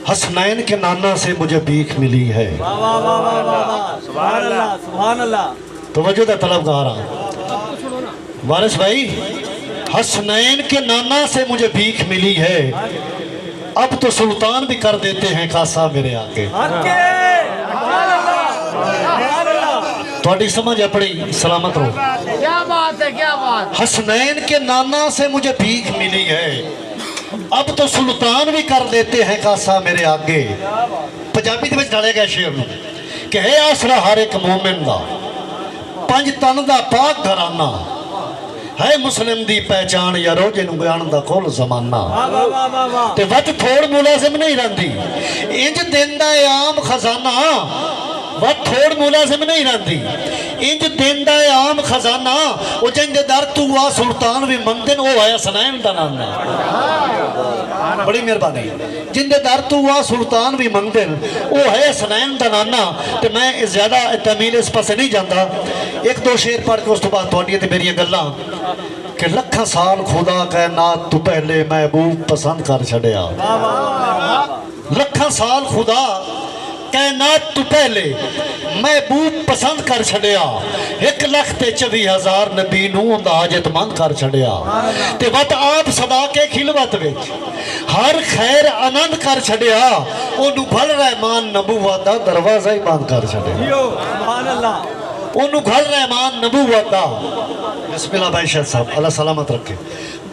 हसनैन के नाना से मुझे भीख मिली है। तो वजह तलबगार वारिस भाई, हसनैन के नाना से मुझे भीख मिली है, अब तो सुल्तान भी कर देते हैं कासा मेरे आगे। थोड़ी समझ अपनी सलामत रहो। क्या बात है, क्या बात। हसनैन के नाना से मुझे भीख मिली है, अब तो सुल्तान भी कर देते हैं कासा मेरे आगे। पंजाबी दे विच डाले गए शेर नूं कि है आसरा हर एक मोमिन दा, पंज तन दा पाक घराना, है मुस्लिम दी पहचान या रोजे नूं बयान दा कुल जमाना। ते वत थोड़ मुलाजिम नहीं रहिंदी, इंज देंदा है आम खजाना, वत थोड़ मुलाजिम नहीं रहिंदी, इंज देंदा है आम खजाना। ओ जिंदे दर तू आ सुल्तान भी मंगदे ने, ओ है हसनैन दा नाना। बड़ी मेहरबानी। जिंदे दर तू आ सुल्तान भी मंगदे ने, ओ है हसनैन दा नाना। ते मैं ज्यादा तमील इस पासे नहीं जाता, एक दो शेर पढ़ के उस तो बाद तुहाडियां ते मेरियां गल्लां कि लखां साल खुदा कायनात तू पहले महबूब पसंद कर छड़िया। लखां साल खुदा कायनात तू पहले महबूब पसंद कर छड़िया, 1,24,000 नबी नूं हाजतमंद कर छड़िया। ते वत आप सदा के खिलवत विच हर खैर आनंद कर छड़िया, ओनू भल रहमान नबूवत दा दरवाजा ही बंद कर छड़िया। ओनू घल रहमान नबूवत दा, बिस्मिल्लाह भाई शाह साहब अल्लाह सलामत रखे,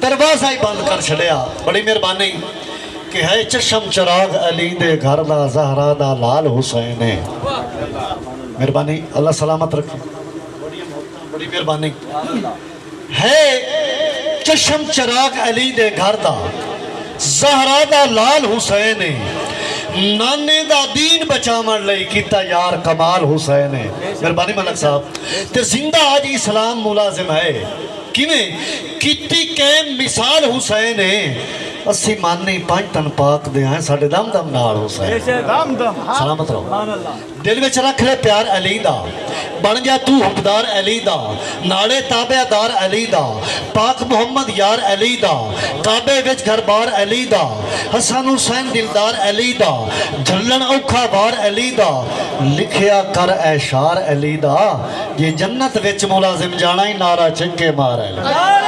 दरवाजा ही बंद कर छड़िया। बड़ी मेहरबानी कि है चशम चराग अली दे घर दा, ज़हरा दा लाल हुसैन है। मेहरबानी अल्लाह सलामत रखे, बड़ी मेहरबानी। है चशम चराग अली दे घर दा, ज़हरा दा लाल हुसैन है, नाने दा दीन बचावन लई कीता यार कमाल हुसैन है। मेहरबानी मलक साहब। ते जिंदा आज इस्लाम मुलाजिम है, किवें कीती कैम मिसाल हुसैन है। अस्सी मानी पांच तन पाक दे हैं, साडे दम दम नाल हुसैन। सलामत रहो। दिल विच रख ले प्यार अली दा, बन जा तू हुबदार अली दा, नाले ताबेदार अली दा, पाक मुहम्मद यार अली दा, काबे विच घरबार अली दा, हसन हुसैन दिलदार अली दा, झल्लन औखा वार अली दा, लिखिया कर ऐशार अली दा, ये जन्नत विच मुलाजिम जाना ही नारा चंगे मार अली।